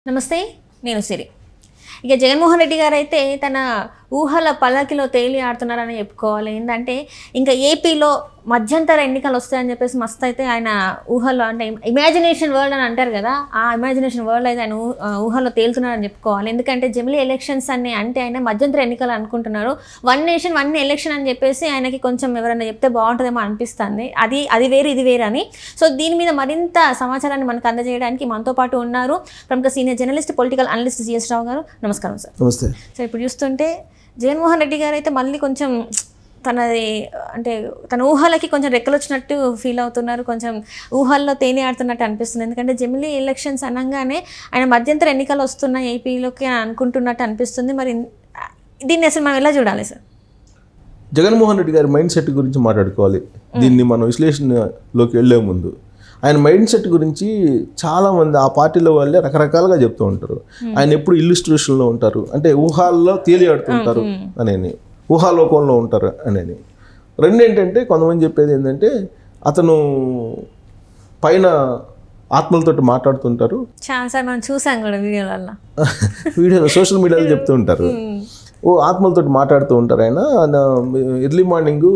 నమస్తే నేను సిరి. ఇక జగన్మోహన్ రెడ్డి గారు అయితే తన ఊహల పల్లకిలో తేలి ఆడుతున్నారని చెప్పుకోవాలి. ఏంటంటే ఇంకా ఏపీలో మధ్యంతర ఎన్నికలు వస్తాయని చెప్పేసి మస్తు అయితే ఆయన ఊహలో అంటే ఇమాజినేషన్ వరల్డ్ అని అంటారు కదా, ఆ ఇమాజినేషన్ వరల్డ్ అయితే ఆయన ఊహలో తేలుతున్నారని చెప్పుకోవాలి. ఎందుకంటే జమిలీ ఎలక్షన్స్ అని అంటే ఆయన మధ్యంతర ఎన్నికలు అనుకుంటున్నారు. 1 నేషన్ 1 ఎలక్షన్ అని చెప్పేసి ఆయనకి కొంచెం ఎవరైనా చెప్తే బాగుంటుందేమో అనిపిస్తుంది. అది వేరు ఇది వేరు అని. సో దీని మీద మరింత సమాచారాన్ని మనకు అందజేయడానికి మనతో పాటు ఉన్నారు ప్రముఖ senior journalist political analyst CS Rao గారు. నమస్కారం సార్. నమస్తే. సో ఇప్పుడు చూస్తుంటే జగన్మోహన్ రెడ్డి గారు అయితే మళ్ళీ కొంచెం తన ఊహలకి కొంచెం రెక్కలు వచ్చినట్టు ఫీల్ అవుతున్నారు. కొంచెం ఊహల్లో తేనె ఆడుతున్నట్టు అనిపిస్తుంది. ఎందుకంటే జమిలీ ఎలక్షన్స్ అనగానే ఆయన మధ్యంతర ఎన్నికలు వస్తున్న ఏపీలోకి అనుకుంటున్నట్టు అనిపిస్తుంది. మరి దీన్ని అసలు మనం ఎలా చూడాలి సార్? జగన్మోహన్ రెడ్డి గారి మైండ్ సెట్ గురించి మాట్లాడుకోవాలి. దీన్ని మనం విశ్లేషణలోకి వెళ్లే ముందు ఆయన మైండ్ సెట్ గురించి చాలామంది ఆ పార్టీలో వాళ్ళే రకరకాలుగా చెప్తూ ఉంటారు. ఆయన ఎప్పుడు ఇల్లుస్ట్రేషన్లో ఉంటారు, అంటే ఊహాల్లో తేలియాడుతుంటారు అనేది, ఊహాలోకంలో ఉంటారు అనేది. రెండేంటంటే కొంతమంది చెప్పేది ఏంటంటే అతను పైన ఆత్మలతో మాట్లాడుతుంటారు. చాలాసార్లు మనం చూసాం కూడా వీడియోలో సోషల్ మీడియాలో చెప్తూ ఉంటారు. ఆత్మలతో మాట్లాడుతూ ఉంటారు. ఆయన ఎర్లీ మార్నింగ్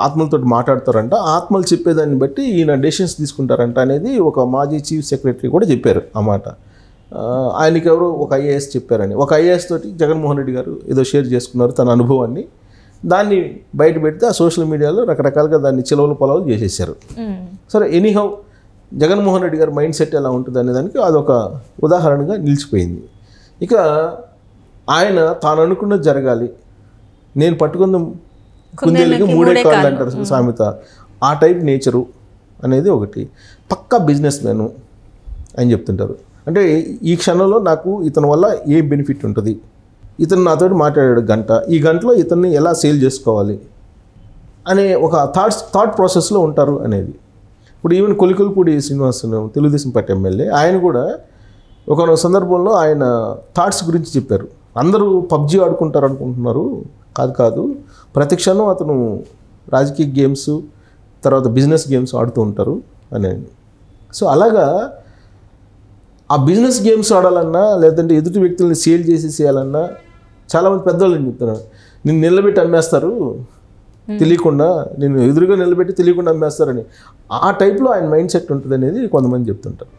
ఆత్మలతో మాట్లాడతారంట. ఆత్మలు చెప్పేదాన్ని బట్టి ఈయన డెసిషన్స్ తీసుకుంటారంట అనేది ఒక మాజీ చీఫ్ సెక్రటరీ కూడా చెప్పారు ఆ మాట. ఆయనకి ఎవరు ఒక ఐఏఎస్ చెప్పారని, ఒక ఐఏఎస్ తోటి జగన్మోహన్ రెడ్డి గారు ఏదో షేర్ చేసుకున్నారు తన అనుభవాన్ని. దాన్ని బయట పెడితే ఆ సోషల్ మీడియాలో రకరకాలుగా దాన్ని చిలవలు పొలవలు చేసేసారు. సరే, ఎనీహౌ జగన్మోహన్ రెడ్డి గారి మైండ్ సెట్ ఎలా ఉంటుంది అనే దానికి అదొక ఉదాహరణగా నిలిచిపోయింది. ఇక ఆయన తాను అనుకున్నది జరగాలి, నేను పట్టుకున్న కుందేళ్ళకి 3 కాళ్ళు అంటారు సామెత, ఆ టైప్ నేచరు అనేది ఒకటి. పక్కా బిజినెస్ మ్యాను అని చెప్తుంటారు. అంటే ఈ క్షణంలో నాకు ఇతని వల్ల ఏ బెనిఫిట్ ఉంటుంది, ఇతను నాతో మాట్లాడాడు గంట, ఈ గంటలో ఇతన్ని ఎలా సేల్ చేసుకోవాలి అనే ఒక థాట్ ప్రాసెస్లో ఉంటారు అనేది. ఇప్పుడు even కొలికలపూడి Srinivasan Telugu Desam party MLA, ఆయన కూడా ఒక సందర్భంలో ఆయన థాట్స్ గురించి చెప్పారు. అందరూ పబ్జీ ఆడుకుంటారు అనుకుంటున్నారు, కాదు, ప్రతి క్షణం అతను రాజకీయ గేమ్స్ తర్వాత బిజినెస్ గేమ్స్ ఆడుతూ ఉంటారు అనేది. సో అలాగా ఆ బిజినెస్ గేమ్స్ ఆడాలన్నా లేదంటే ఎదుటి వ్యక్తుల్ని సేల్ చేసేసేయాలన్నా చాలామంది పెద్దవాళ్ళు ఏం చెప్తున్నారు, నిన్ను నిలబెట్టి అమ్మేస్తారు తెలియకుండా, నేను ఎదురుగా నిలబెట్టి తెలియకుండా అమ్మేస్తారని. ఆ టైప్లో ఆయన మైండ్ సెట్ ఉంటుంది అనేది కొంతమంది చెప్తుంటారు.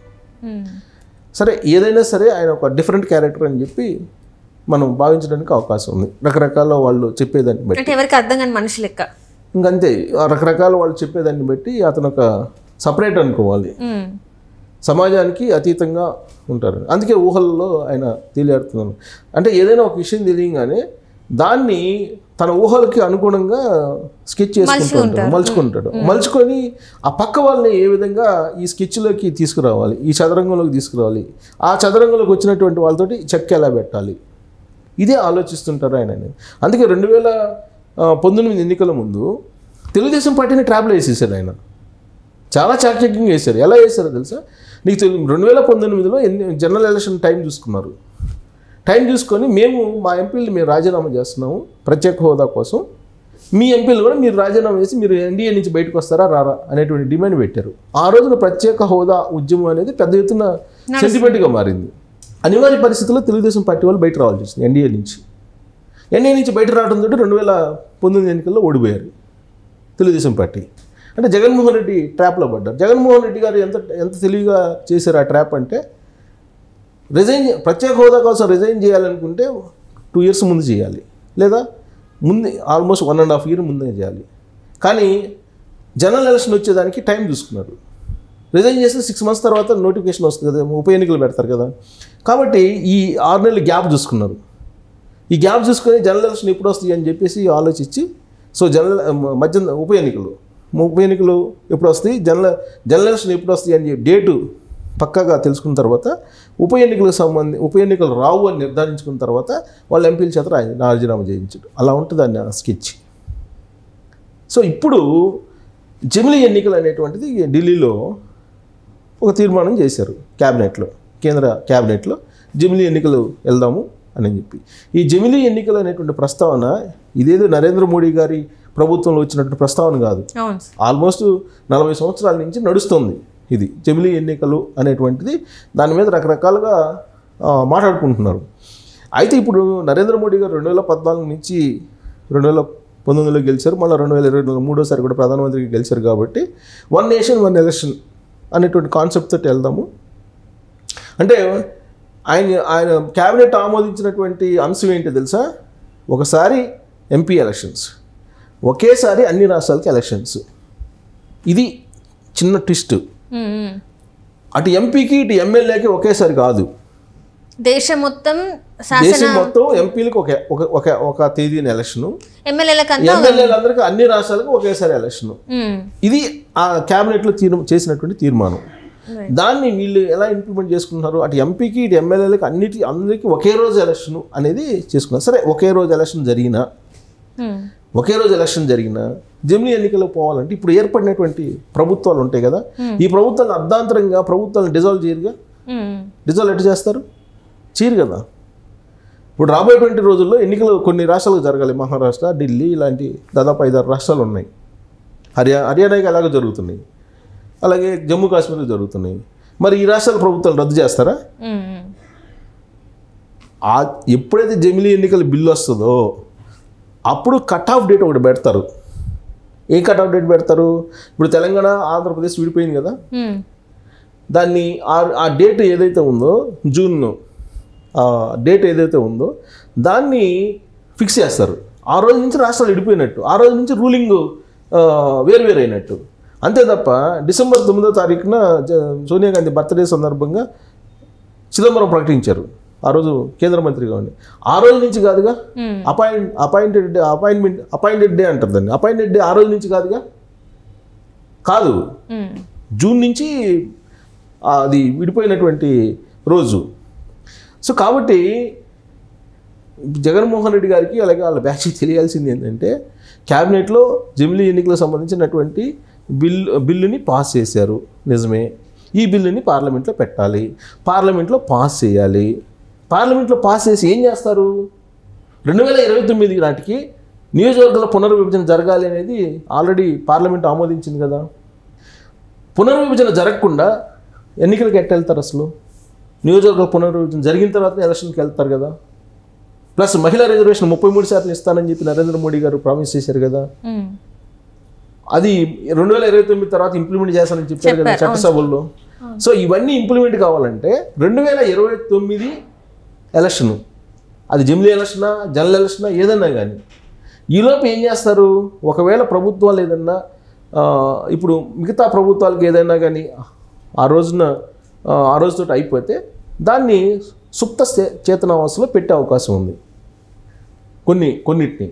సరే, ఏదైనా సరే ఆయన ఒక డిఫరెంట్ క్యారెక్టర్ అని చెప్పి మనం భావించడానికి అవకాశం ఉంది. రకరకాల వాళ్ళు చెప్పేదాన్ని బట్టి, ఎవరికి అర్థం కాని మనిషి లెక్క ఇంకంతే, రకరకాల వాళ్ళు చెప్పేదాన్ని బట్టి అతను ఒక సపరేట్ అనుకోవాలి, సమాజానికి అతీతంగా ఉంటారు. అందుకే ఊహల్లో ఆయన తేలియాడుతున్నాను. అంటే ఏదైనా ఒక విషయం తెలియగానే దాన్ని తన ఊహలకి అనుగుణంగా స్కెచ్ మలుచుకుంటాడు. మలుచుకొని ఆ పక్క వాళ్ళని ఏ విధంగా ఈ స్కెచ్లోకి తీసుకురావాలి, ఈ చదరంగంలోకి తీసుకురావాలి, ఆ చదరంగంలోకి వచ్చినటువంటి వాళ్ళతోటి చెక్ ఎలా పెట్టాలి, ఇదే ఆలోచిస్తుంటారు ఆయన. అందుకే 2019 ఎన్నికల ముందు తెలుగుదేశం పార్టీని ట్రాప్లో వేసేసారు ఆయన. చాలా చాకచక్యంగా వేశారు. ఎలా వేశారో తెలుసా నీకు? 2019లో జనరల్ ఎలక్షన్ టైం చూసుకున్నారు. టైం చూసుకొని మేము మా ఎంపీలు మేము రాజీనామా చేస్తున్నాము ప్రత్యేక హోదా కోసం, మీ ఎంపీలు కూడా మీరు రాజీనామా చేసి మీరు ఎన్డీఏ నుంచి బయటకు వస్తారా రారా అనేటువంటి డిమాండ్ పెట్టారు. ఆ రోజున ప్రత్యేక హోదా ఉద్యమం అనేది పెద్ద ఎత్తున సెంటిమెంట్గా మారింది. అనివార్య పరిస్థితుల్లో తెలుగుదేశం పార్టీ వాళ్ళు బయట రావాల్సి వచ్చింది. ఎన్డీఏ నుంచి బయట రావడంతో 2019 ఎన్నికల్లో ఓడిపోయారు తెలుగుదేశం పార్టీ. అంటే జగన్మోహన్ రెడ్డి ట్రాప్లో పడ్డారు. జగన్మోహన్ రెడ్డి గారు ఎంత తెలివిగా చేశారు ఆ ట్రాప్ అంటే, ప్రత్యేక హోదా కోసం రిజైన్ చేయాలనుకుంటే 2 years ముందు చేయాలి, లేదా ముందే ఆల్మోస్ట్ 1.5 years ముందే చేయాలి. కానీ జనరల్ ఎలక్షన్ వచ్చేదానికి టైం చూసుకున్నారు. రిజైన్ చేస్తే 6 months తర్వాత నోటిఫికేషన్ వస్తుంది కదా, ఉప ఎన్నికలు పెడతారు కదా, కాబట్టి ఈ 6 నెలలు గ్యాప్ చూసుకున్నారు. ఈ గ్యాప్ చూసుకొని జనరల్ ఎలక్షన్ ఎప్పుడు వస్తాయి అని చెప్పేసి ఆలోచించి, సో ఉప ఎన్నికలు ఎప్పుడు వస్తాయి, జనరల్ ఎలక్షన్ ఎప్పుడు వస్తాయి అని డేటు పక్కాగా తెలుసుకున్న తర్వాత ఉప ఎన్నికలు రావు అని నిర్ధారించుకున్న తర్వాత వాళ్ళ ఎంపీల చేత రాజీనామా చేయించారు. అలా ఉంటుంది అన్న స్కెచ్. సో ఇప్పుడు జమిలీ ఎన్నికలు అనేటువంటిది ఢిల్లీలో ఒక తీర్మానం చేశారు కేంద్ర క్యాబినెట్లో, జమిలీ ఎన్నికలు వెళ్దాము అని చెప్పి. ఈ జమిలీ ఎన్నికలు అనేటువంటి ప్రస్తావన ఇదేదో నరేంద్ర మోడీ గారి ప్రభుత్వంలో వచ్చినటువంటి ప్రస్తావన కాదు. ఆల్మోస్ట్ 40 సంవత్సరాల నుంచి నడుస్తుంది ఇది జమిలీ ఎన్నికలు అనేటువంటిది. దాని మీద రకరకాలుగా మాట్లాడుకుంటున్నారు. అయితే ఇప్పుడు నరేంద్ర మోడీ గారు 2014 నుంచి 2019లో గెలిచారు, మళ్ళీ 2023 మూడోసారి కూడా ప్రధానమంత్రికి గెలిచారు. కాబట్టి 1 నేషన్ 1 ఎలక్షన్ అనేటువంటి కాన్సెప్ట్ తోటి వెళ్దాము. అంటే ఆయన క్యాబినెట్ ఆమోదించినటువంటి అంశం ఏంటి తెలుసా? ఒకసారి ఎంపీ ఎలక్షన్స్, ఒకేసారి అన్ని రాష్ట్రాలకి ఎలక్షన్స్. ఇది చిన్న ట్విస్ట్. అటు ఎంపీకి ఇటు ఎమ్మెల్యేకి ఒకేసారి కాదు, దేశం మొత్తం ఎంపీలకు ఒక తేదీన ఎలక్షను, ఎమ్మెల్యేలందరికీ అన్ని రాష్ట్రాలకు ఒకేసారి ఎలక్షను. ఇది ఆ క్యాబినెట్లో చేసినటువంటి తీర్మానం. దాన్ని వీళ్ళు ఎలా ఇంప్లిమెంట్ చేసుకుంటున్నారు? అటు ఎంపీకి ఇటు ఎమ్మెల్యేలకు అందరికీ ఒకే రోజు ఎలక్షన్ అనేది చేసుకున్నారు. సరే, ఒకే రోజు ఎలక్షన్ జరిగినా జమిలీ ఎన్నికలకు పోవాలంటే ఇప్పుడు ఏర్పడినటువంటి ప్రభుత్వాలు ఉంటాయి కదా, ఈ ప్రభుత్వాలు అర్ధాంతరంగా ప్రభుత్వాలను డిజాల్వ్ చేయరుగా. డిజాల్వ్ ఎట్లా చేస్తారు? చేయరు కదా. ఇప్పుడు రాబోయేటువంటి రోజుల్లో ఎన్నికలు కొన్ని రాష్ట్రాలకు జరగాలి. మహారాష్ట్ర, ఢిల్లీ ఇలాంటి దాదాపు 5-6 రాష్ట్రాలు ఉన్నాయి. హర్యానాకి అలాగే జరుగుతున్నాయి, అలాగే జమ్మూ కాశ్మీర్లో జరుగుతున్నాయి. మరి ఈ రాష్ట్రాల ప్రభుత్వాలు రద్దు చేస్తారా? ఎప్పుడైతే జమిలీ ఎన్నికల బిల్లు వస్తుందో అప్పుడు కట్ ఆఫ్ డేట్ ఒకటి పెడతారు. ఏ కట్ ఆఫ్ డేట్ పెడతారు? ఇప్పుడు తెలంగాణ ఆంధ్రప్రదేశ్ విడిపోయింది కదా, దాన్ని ఆ డేట్ ఏదైతే ఉందో జూన్ డేట్ ఏదైతే ఉందో దాన్ని ఫిక్స్ చేస్తారు. ఆ రోజు నుంచి రాష్ట్రాలు విడిపోయినట్టు, ఆ రోజు నుంచి రూలింగ్ వేరు అయినట్టు. అంతే తప్ప డిసెంబర్ 9వ తారీఖున సోనియా గాంధీ బర్త్డే సందర్భంగా చిదంబరం ప్రకటించారు, ఆ రోజు కేంద్ర మంత్రిగా ఉండి. ఆ రోజు నుంచి కాదుగా. అపాయింటెడ్ డే అంటారు దాన్ని. అపాయింటెడ్ డే ఆ రోజు నుంచి కాదు, జూన్ నుంచి అది విడిపోయినటువంటి రోజు. సో కాబట్టి జగన్మోహన్ రెడ్డి గారికి అలాగే వాళ్ళ బ్యాచ్కి తెలియాల్సింది ఏంటంటే, క్యాబినెట్లో జమిలీ ఎన్నికలకు సంబంధించినటువంటి బిల్లుని పాస్ చేశారు, నిజమే. ఈ బిల్లుని పార్లమెంట్లో పెట్టాలి, పార్లమెంట్లో పాస్ చేయాలి. పార్లమెంట్లో పాస్ చేసి ఏం చేస్తారు? 2029 నాటికి నియోజకవర్గాల పునర్విభజన జరగాలి అనేది ఆల్రెడీ పార్లమెంట్ ఆమోదించింది కదా. పునర్విభజన జరగకుండా ఎన్నికలకు వెళ్తారు? అసలు నియోజకవర్గ పునర్విభజన జరిగిన తర్వాత ఎలక్షన్కి వెళ్తారు కదా. ప్లస్ మహిళా రిజర్వేషన్ 33% ఇస్తానని చెప్పి నరేంద్ర మోడీ గారు ప్రామిస్ చేశారు కదా, అది 2029 తర్వాత ఇంప్లిమెంట్ చేస్తానని చెప్పారు కదా చట్టసభల్లో. సో ఇవన్నీ ఇంప్లిమెంట్ కావాలంటే 2029 ఎలక్షను, అది జమిలీ ఎలక్షనా జనరల్ ఎలక్షనా ఏదన్నా కానీ, ఈలోపు ఏం చేస్తారు? ఒకవేళ ప్రభుత్వాలు ఏదన్నా ఇప్పుడు మిగతా ప్రభుత్వాలకు ఏదైనా కానీ ఆ రోజుతో అయిపోతే దాన్ని సుప్త చేతనావస్థలో పెట్టే అవకాశం ఉంది కొన్నిటిని.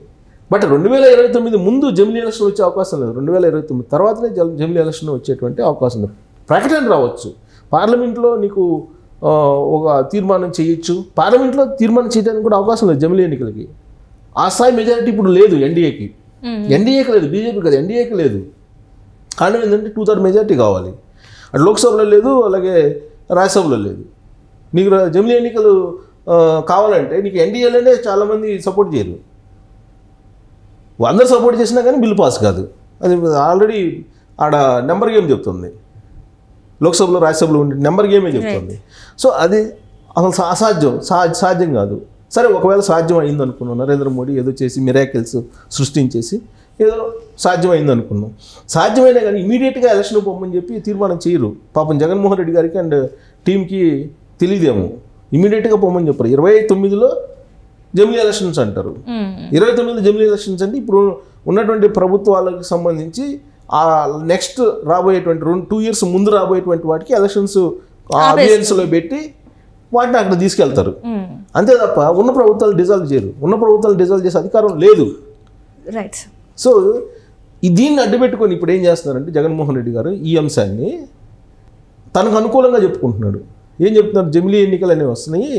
బట్ 2029 ముందు జమిలీ ఎలక్షన్ వచ్చే అవకాశం లేదు. 2029 తర్వాతనే జమిలీ ఎలక్షన్ వచ్చేటువంటి అవకాశం ఉంది. ప్రకటన రావచ్చు, పార్లమెంట్లో నీకు ఒక తీర్మానం చేయొచ్చు. పార్లమెంట్లో తీర్మానం చేయడానికి కూడా అవకాశం లేదు జమిలీ ఎన్నికలకి. ఆ స్థాయి మెజారిటీ ఇప్పుడు లేదు ఎన్డీఏకి లేదు, బీజేపీ కదా, ఎన్డీఏకి లేదు. కారణం ఏంటంటే 2/3 మెజారిటీ కావాలి. అటు లోక్సభలో లేదు, అలాగే రాజ్యసభలో లేదు. నీకు జమిలీ ఎన్నికలు కావాలంటే నీకు ఎన్డీఏలోనే చాలామంది సపోర్ట్ చేయరు. అందరూ సపోర్ట్ చేసినా కానీ బిల్లు పాస్ కాదు. అది ఆల్రెడీ ఆడ నెంబర్ గేమ్ చెప్తుంది. లోక్సభలో రాజ్యసభలో ఉండే నెంబర్ గేమే చెప్తుంది. సో అది అసలు సాధ్యం కాదు. సరే, ఒకవేళ సాధ్యం అయింది అనుకున్నాం, నరేంద్ర మోడీ ఏదో చేసి మిరాకిల్స్ సృష్టించేసి ఏదో సాధ్యం అయింది అనుకున్నాం. సాధ్యమైనా కానీ ఇమీడియట్గా ఎలక్షన్ పోమని చెప్పి తీర్మానం చేయరు. పాపం జగన్మోహన్ రెడ్డి గారికి అండ్ టీంకి తెలియదేమో, ఇమీడియట్గా పోమని చెప్పారు. 29లో జమిలీ ఎలక్షన్స్ అంటారు. 29 జమిలీ ఎలక్షన్స్ అంటే ఇప్పుడు ఉన్నటువంటి ప్రభుత్వాలకు సంబంధించి ఆ నెక్స్ట్ రాబోయేటువంటి 2 years ముందు రాబోయేటువంటి వాటికి ఎలక్షన్స్ అబియన్స్లో పెట్టి వాటిని అక్కడ తీసుకెళ్తారు. అంతే తప్ప ఉన్న ప్రభుత్వాలు డిజాల్వ్ చేయరు. ఉన్న ప్రభుత్వాలు డిజాల్వ్ చేసే అధికారం లేదు. రైట్. సో దీన్ని అడ్డుపెట్టుకొని ఇప్పుడు ఏం చేస్తున్నారంటే జగన్మోహన్ రెడ్డి గారు ఈ అంశాన్ని తనకు అనుకూలంగా చెప్పుకుంటున్నాడు. ఏం చెప్తున్నారు? జమిలీ ఎన్నికలు అనేవి వస్తున్నాయి,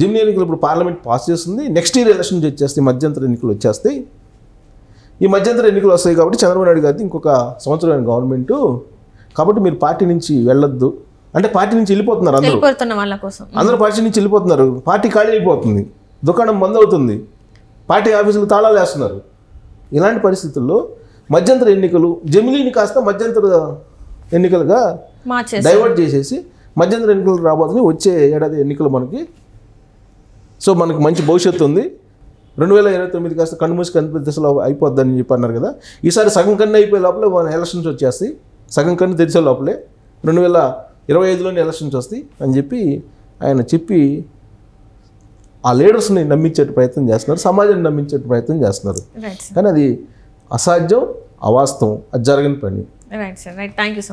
జమిలీ ఎన్నికలు ఇప్పుడు పార్లమెంట్ పాస్ చేస్తుంది, నెక్స్ట్ ఇయర్ ఎలక్షన్స్ వచ్చేస్తాయి, మధ్యంతర ఎన్నికలు వచ్చేస్తాయి. ఈ మధ్యంతర ఎన్నికలు వస్తాయి కాబట్టి చంద్రబాబు నాయుడు గారిది ఇంకొక సంవత్సరమైన గవర్నమెంటు, కాబట్టి మీరు పార్టీ నుంచి వెళ్ళొద్దు అంటే పార్టీ నుంచి వెళ్ళిపోతున్నారు అందరూ పార్టీ నుంచి వెళ్ళిపోతున్నారు. పార్టీ ఖాళీ అయిపోతుంది, దుకాణం బంద్ అవుతుంది, పార్టీ ఆఫీసులు తాళాలు వేస్తున్నారు. ఇలాంటి పరిస్థితుల్లో మధ్యంతర ఎన్నికలు జమిలీని కాస్త మధ్యంతర ఎన్నికలుగా డైవర్ట్ చేసేసి మధ్యంతర ఎన్నికలు రాబోతున్నాయి. వచ్చే ఏడాది ఎన్నికలు మనకి సో మనకు మంచి భవిష్యత్తు ఉంది. 2029 కాస్త కన్ను మూసి కన్ను దశలో అయిపోద్దని చెప్పి అన్నారు కదా. ఈసారి సగం కన్ను అయిపోయే లోపలే మన ఎలక్షన్స్ వచ్చేస్తాయి, సగం కన్ను తెరిచే లోపలే 2025లోనే ఎలక్షన్స్ వస్తాయి అని చెప్పి ఆయన చెప్పి ఆ లీడర్స్ని నమ్మించే ప్రయత్నం చేస్తున్నారు, సమాజాన్ని నమ్మించే ప్రయత్నం చేస్తున్నారు. కానీ అది అసాధ్యం, అవాస్తవం, అది జరగని పని. Right sir, right. Thank you so much.